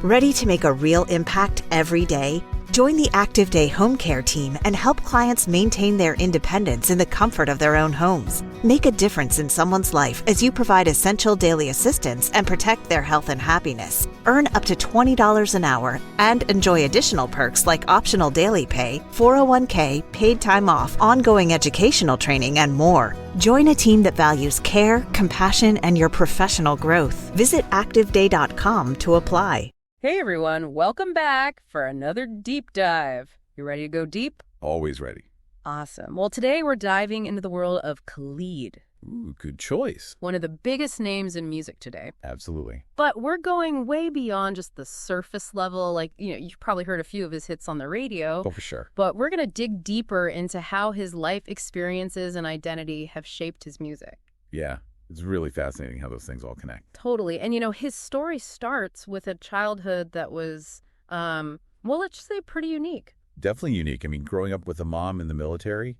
Ready to make a real impact every day? Join the Active Day Home Care team and help clients maintain their independence in the comfort of their own homes. Make a difference in someone's life as you provide essential daily assistance and protect their health and happiness. Earn up to $20 an hour and enjoy additional perks like optional daily pay, 401k, paid time off, ongoing educational training, and more. Join a team that values care, compassion, and your professional growth. Visit activeday.com to apply. Hey everyone, welcome back for another deep dive. You ready to go deep? Always ready. Awesome. Well, today we're diving into the world of Khalid. Ooh, good choice. One of the biggest names in music today. Absolutely. But we're going way beyond just the surface level. Like, you've probably heard a few of his hits on the radio. Oh, for sure. But we're going to dig deeper into how his life experiences and identity have shaped his music. Yeah. It's really fascinating how those things all connect. Totally. And, his story starts with a childhood that was, well, let's just say pretty unique. Definitely unique. I mean, growing up with a mom in the military,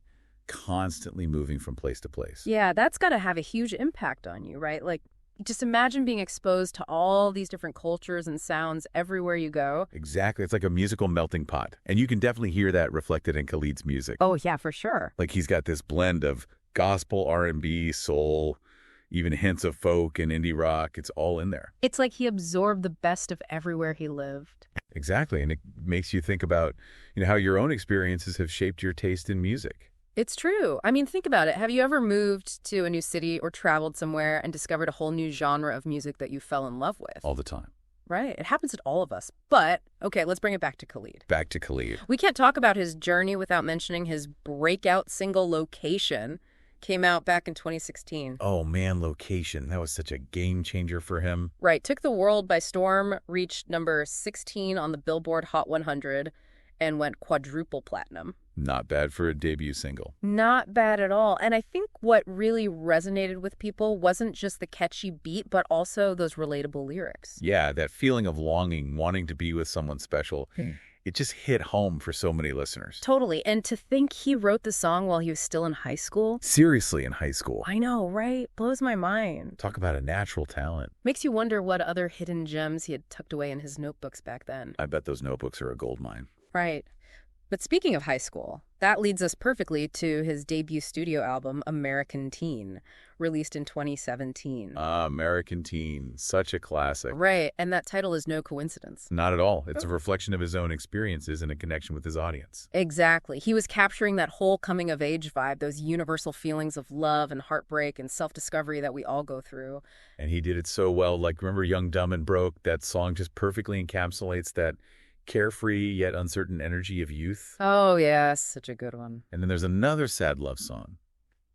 constantly moving from place to place. Yeah, that's got to have a huge impact on you, right? Like, just imagine being exposed to all these different cultures and sounds everywhere you go. Exactly. It's like a musical melting pot. And you can definitely hear that reflected in Khalid's music. Oh, yeah, for sure. Like he's got this blend of gospel, R&B, soul, even hints of folk and indie rock. It's all in there. It's like he absorbed the best of everywhere he lived. Exactly. And it makes you think about, how your own experiences have shaped your taste in music. It's true. I mean, think about it. Have you ever moved to a new city or traveled somewhere and discovered a whole new genre of music that you fell in love with? All the time. Right. It happens to all of us. But, okay, let's bring it back to Khalid. Back to Khalid. We can't talk about his journey without mentioning his breakout single, Location. Came out back in 2016. Oh, man, Location. That was such a game changer for him. Right. Took the world by storm, reached number 16 on the Billboard Hot 100, and went quadruple platinum. Not bad for a debut single. Not bad at all. And I think what really resonated with people wasn't just the catchy beat, but also those relatable lyrics. Yeah, that feeling of longing, wanting to be with someone special. It just hit home for so many listeners. Totally. And to think he wrote the song while he was still in high school. Seriously, in high school. I know, right? Blows my mind. Talk about a natural talent. Makes you wonder what other hidden gems he had tucked away in his notebooks back then. I bet those notebooks are a goldmine. Right. But speaking of high school, that leads us perfectly to his debut studio album, American Teen, released in 2017. American Teen, such a classic. Right, and that title is no coincidence. Not at all. It's a reflection of his own experiences and a connection with his audience. Exactly. He was capturing that whole coming-of-age vibe, those universal feelings of love and heartbreak and self-discovery that we all go through. And he did it so well. Like, remember Young, Dumb, and Broke? That song just perfectly encapsulates that carefree yet uncertain energy of youth. Oh, yeah, such a good one. And then there's another sad love song,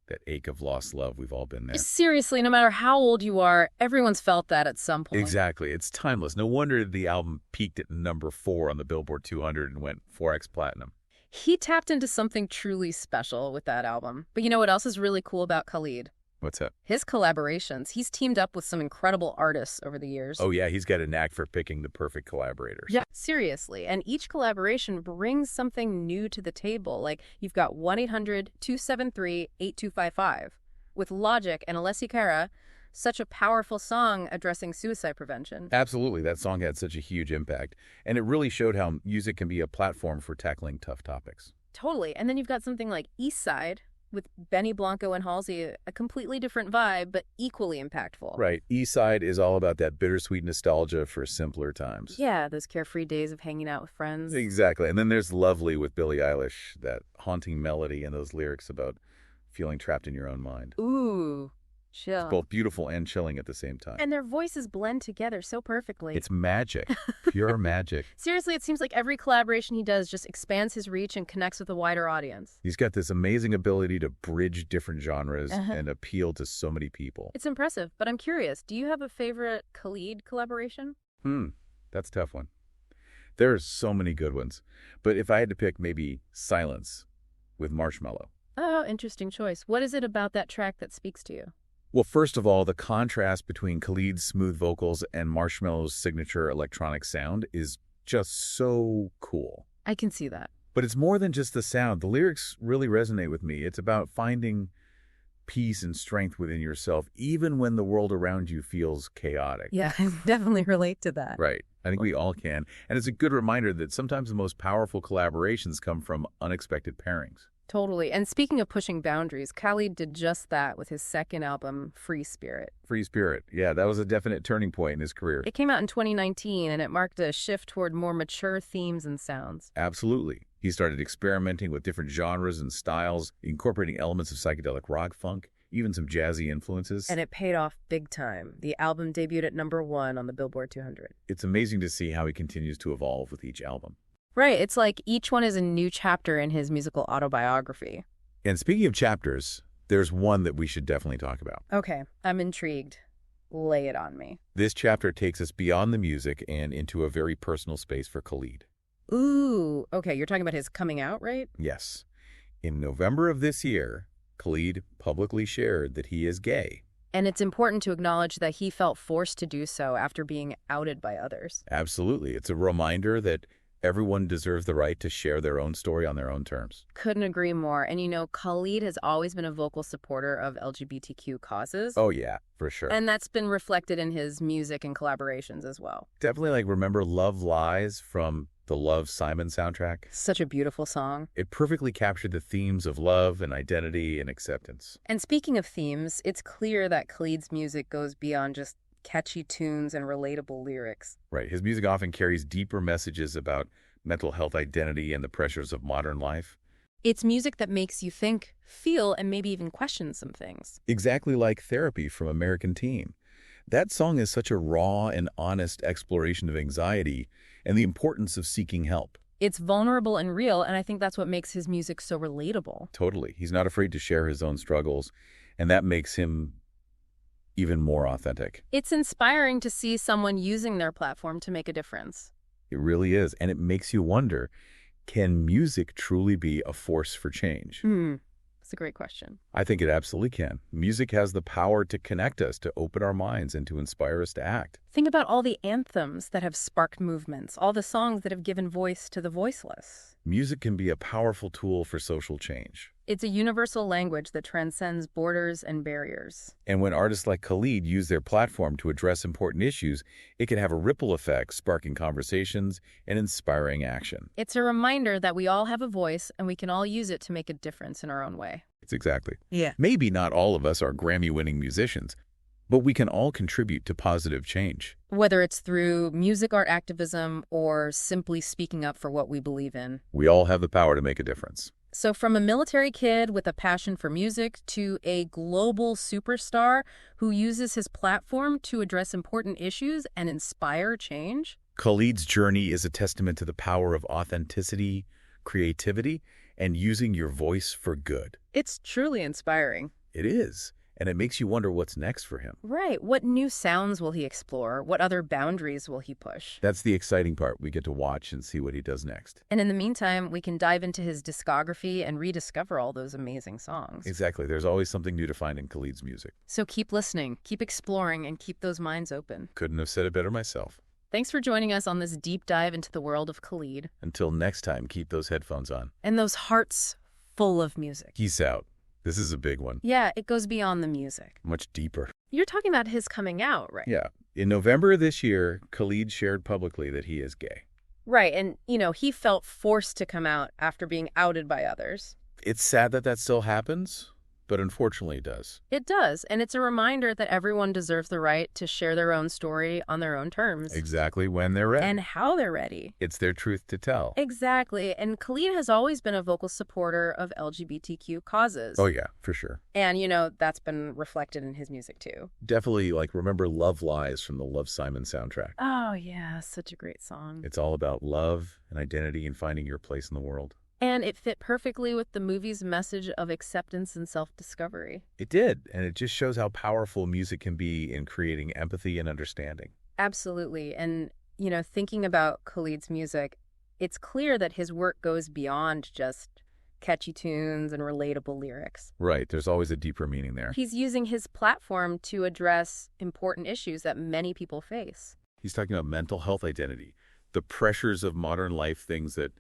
that ache of lost love. We've all been there. Seriously, no matter how old you are, everyone's felt that at some point. Exactly. It's timeless. No wonder the album peaked at number 4 on the Billboard 200 and went 4x platinum. He tapped into something truly special with that album. But you know what else is really cool about Khalid? What's that? His collaborations. He's teamed up with some incredible artists over the years. Oh, yeah. He's got a knack for picking the perfect collaborators. Yeah, seriously. And each collaboration brings something new to the table. Like, you've got 1-800-273-8255 with Logic and Alessi Cara. Such a powerful song addressing suicide prevention. Absolutely. That song had such a huge impact. And it really showed how music can be a platform for tackling tough topics. Totally. And then you've got something like East Side with Benny Blanco and Halsey, a completely different vibe, but equally impactful. Right. East Side is all about that bittersweet nostalgia for simpler times. Yeah, those carefree days of hanging out with friends. Exactly. And then there's Lovely with Billie Eilish, that haunting melody and those lyrics about feeling trapped in your own mind. Ooh, chill. It's both beautiful and chilling at the same time. And their voices blend together so perfectly. It's magic. Pure magic. Seriously, it seems like every collaboration he does just expands his reach and connects with a wider audience. He's got this amazing ability to bridge different genres and appeal to so many people. It's impressive, but I'm curious, do you have a favorite Khalid collaboration? That's a tough one. There are so many good ones. But if I had to pick, maybe Silence with Marshmello. Oh, interesting choice. What is it about that track that speaks to you? Well, first of all, the contrast between Khalid's smooth vocals and Marshmello's signature electronic sound is just so cool. I can see that. But it's more than just the sound. The lyrics really resonate with me. It's about finding peace and strength within yourself, even when the world around you feels chaotic. Yeah, I definitely relate to that. Right. I think we all can. And it's a good reminder that sometimes the most powerful collaborations come from unexpected pairings. Totally. And speaking of pushing boundaries, Khalid did just that with his second album, Free Spirit. Free Spirit. Yeah, that was a definite turning point in his career. It came out in 2019, and it marked a shift toward more mature themes and sounds. Absolutely. He started experimenting with different genres and styles, incorporating elements of psychedelic rock, funk, even some jazzy influences. And it paid off big time. The album debuted at #1 on the Billboard 200. It's amazing to see how he continues to evolve with each album. Right. It's like each one is a new chapter in his musical autobiography. And speaking of chapters, there's one that we should definitely talk about. Okay, I'm intrigued. Lay it on me. This chapter takes us beyond the music and into a very personal space for Khalid. Ooh, okay, you're talking about his coming out, right? Yes. In November of this year, Khalid publicly shared that he is gay. And it's important to acknowledge that he felt forced to do so after being outed by others. Absolutely. It's a reminder that everyone deserves the right to share their own story on their own terms. Couldn't agree more. And you know, Khalid has always been a vocal supporter of LGBTQ causes. Oh, yeah, for sure. And that's been reflected in his music and collaborations as well. Definitely, remember Love Lies from the Love, Simon soundtrack? Such a beautiful song. It perfectly captured the themes of love and identity and acceptance. And speaking of themes, it's clear that Khalid's music goes beyond just catchy tunes and relatable lyrics. Right. His music often carries deeper messages about mental health, identity, and the pressures of modern life. It's music that makes you think, feel, and maybe even question some things. Exactly like Therapy from American Teen. That song is such a raw and honest exploration of anxiety and the importance of seeking help. It's vulnerable and real, and I think that's what makes his music so relatable. Totally. He's not afraid to share his own struggles, and that makes him even more authentic. It's inspiring to see someone using their platform to make a difference. It really is, and it makes you wonder, can music truly be a force for change? That's a great question. I think it absolutely can. Music has the power to connect us, to open our minds, and to inspire us to act. Think about all the anthems that have sparked movements, all the songs that have given voice to the voiceless. Music can be a powerful tool for social change. It's a universal language that transcends borders and barriers. And when artists like Khalid use their platform to address important issues, it can have a ripple effect, sparking conversations and inspiring action. It's a reminder that we all have a voice and we can all use it to make a difference in our own way. It's exactly. Yeah. Maybe not all of us are Grammy-winning musicians, but we can all contribute to positive change. Whether it's through music art activism or simply speaking up for what we believe in. We all have the power to make a difference. So from a military kid with a passion for music to a global superstar who uses his platform to address important issues and inspire change. Khalid's journey is a testament to the power of authenticity, creativity, and using your voice for good. It's truly inspiring. It is. And it makes you wonder what's next for him. Right. What new sounds will he explore? What other boundaries will he push? That's the exciting part. We get to watch and see what he does next. And in the meantime, we can dive into his discography and rediscover all those amazing songs. Exactly. There's always something new to find in Khalid's music. So keep listening, keep exploring, and keep those minds open. Couldn't have said it better myself. Thanks for joining us on this deep dive into the world of Khalid. Until next time, keep those headphones on. And those hearts full of music. Peace out. This is a big one. Yeah, it goes beyond the music. Much deeper. You're talking about his coming out, right? Yeah. In November of this year, Khalid shared publicly that he is gay. Right, and, he felt forced to come out after being outed by others. It's sad that that still happens, but unfortunately it does. It does, and it's a reminder that everyone deserves the right to share their own story on their own terms. Exactly when they're ready. And how they're ready. It's their truth to tell. Exactly, and Khalid has always been a vocal supporter of LGBTQ causes. Oh yeah, for sure. And, that's been reflected in his music too. Definitely, remember Love Lies from the Love, Simon soundtrack. Oh yeah, such a great song. It's all about love and identity and finding your place in the world. And it fit perfectly with the movie's message of acceptance and self-discovery. It did, and it just shows how powerful music can be in creating empathy and understanding. Absolutely. And, thinking about Khalid's music, it's clear that his work goes beyond just catchy tunes and relatable lyrics. Right. There's always a deeper meaning there. He's using his platform to address important issues that many people face. He's talking about mental health identity, the pressures of modern life, things that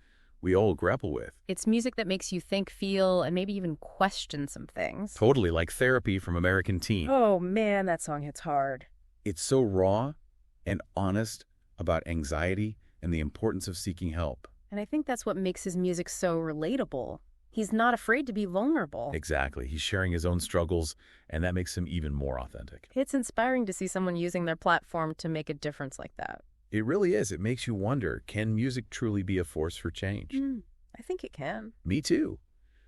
we all grapple with. It's music that makes you think, feel, and maybe even question some things. Totally like Therapy from American Teen. Oh man, that song hits hard. It's so raw and honest about anxiety and the importance of seeking help. And I think that's what makes his music so relatable. He's not afraid to be vulnerable. Exactly. He's sharing his own struggles, and that makes him even more authentic. It's inspiring to see someone using their platform to make a difference like that. It really is. It makes you wonder, can music truly be a force for change? I think it can. Me too.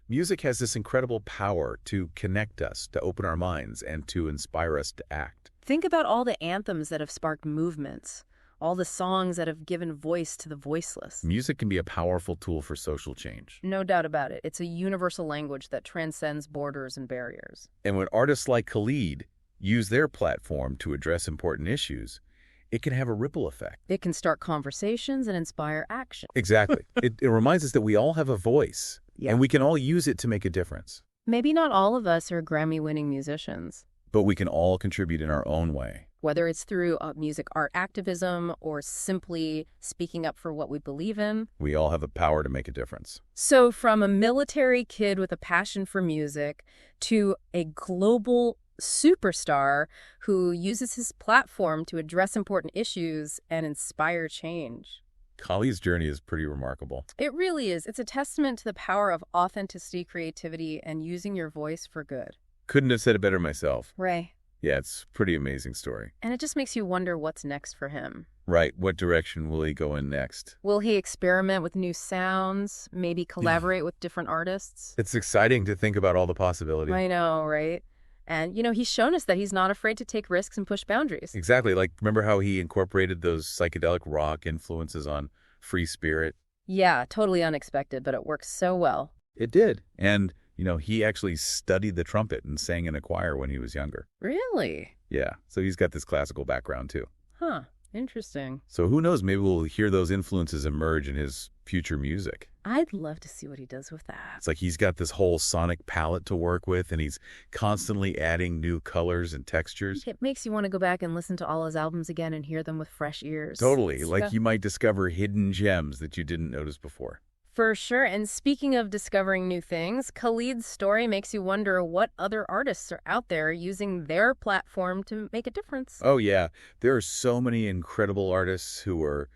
Music has this incredible power to connect us, to open our minds, and to inspire us to act. Think about all the anthems that have sparked movements, all the songs that have given voice to the voiceless. Music can be a powerful tool for social change. No doubt about it. It's a universal language that transcends borders and barriers. And when artists like Khalid use their platform to address important issues, it can have a ripple effect. It can start conversations and inspire action. Exactly. It reminds us that we all have a voice, and we can all use it to make a difference. Maybe not all of us are Grammy-winning musicians. But we can all contribute in our own way. Whether it's through music art activism or simply speaking up for what we believe in. We all have the power to make a difference. So from a military kid with a passion for music to a global superstar who uses his platform to address important issues and inspire change. Khalid's journey is pretty remarkable. It really is. It's a testament to the power of authenticity, creativity, and using your voice for good. Couldn't have said it better myself. Ray. Yeah, it's a pretty amazing story. And it just makes you wonder what's next for him. Right. What direction will he go in next? Will he experiment with new sounds, maybe collaborate with different artists? It's exciting to think about all the possibilities. I know, right? And, he's shown us that he's not afraid to take risks and push boundaries. Exactly. Like, remember how he incorporated those psychedelic rock influences on Free Spirit? Yeah, totally unexpected, but it works so well. It did. And, he actually studied the trumpet and sang in a choir when he was younger. Really? Yeah. So he's got this classical background, too. Huh. Interesting. So who knows? Maybe we'll hear those influences emerge in his future music. I'd love to see what he does with that. It's like he's got this whole sonic palette to work with, and he's constantly adding new colors and textures. It makes you want to go back and listen to all his albums again and hear them with fresh ears. Totally. Like you might discover hidden gems that you didn't notice before. For sure. And speaking of discovering new things, Khalid's story makes you wonder what other artists are out there using their platform to make a difference. Oh, yeah. There are so many incredible artists who are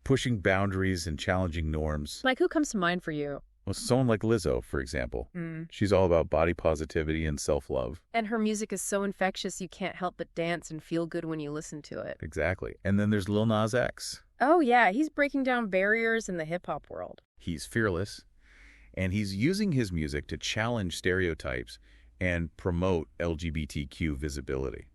pushing boundaries and challenging norms. Like, who comes to mind for you? Well, someone like Lizzo, for example. She's all about body positivity and self-love. And her music is so infectious you can't help but dance and feel good when you listen to it. Exactly. And then there's Lil Nas X. Oh, yeah. He's breaking down barriers in the hip-hop world. He's fearless, and he's using his music to challenge stereotypes and promote LGBTQ visibility.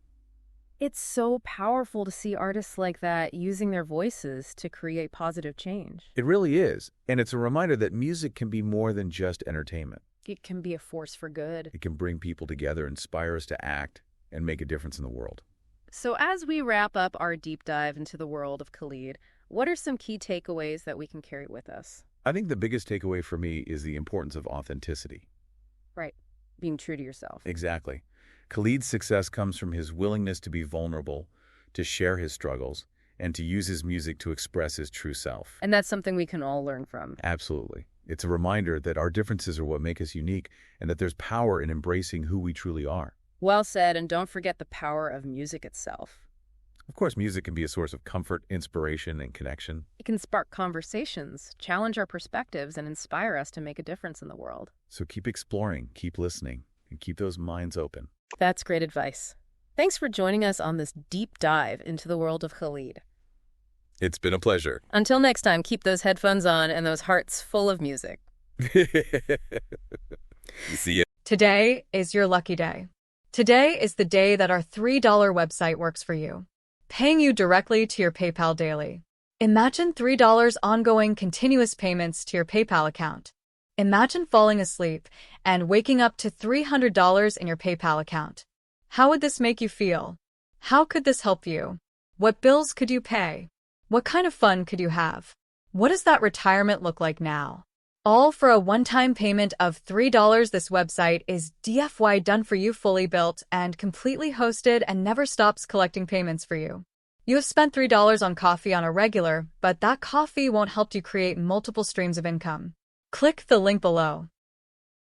It's so powerful to see artists like that using their voices to create positive change. It really is, and it's a reminder that music can be more than just entertainment. It can be a force for good. It can bring people together, inspire us to act, and make a difference in the world. So as we wrap up our deep dive into the world of Khalid, what are some key takeaways that we can carry with us? I think the biggest takeaway for me is the importance of authenticity. Right. Being true to yourself. Exactly. Khalid's success comes from his willingness to be vulnerable, to share his struggles, and to use his music to express his true self. And that's something we can all learn from. Absolutely. It's a reminder that our differences are what make us unique and that there's power in embracing who we truly are. Well said, and don't forget the power of music itself. Of course, music can be a source of comfort, inspiration, and connection. It can spark conversations, challenge our perspectives, and inspire us to make a difference in the world. So keep exploring, keep listening, and keep those minds open. That's great advice. Thanks for joining us on this deep dive into the world of Khalid. It's been a pleasure. Until next time, keep those headphones on and those hearts full of music. See ya. Today is your lucky day. Today is the day that our $3 website works for you, paying you directly to your PayPal daily. Imagine $3 ongoing continuous payments to your PayPal account. Imagine falling asleep and waking up to $300 in your PayPal account. How would this make you feel? How could this help you? What bills could you pay? What kind of fun could you have? What does that retirement look like now? All for a one-time payment of $3. This website is DFY done for you, fully built and completely hosted, and never stops collecting payments for you. You have spent $3 on coffee on a regular, but that coffee won't help you create multiple streams of income. Click the link below.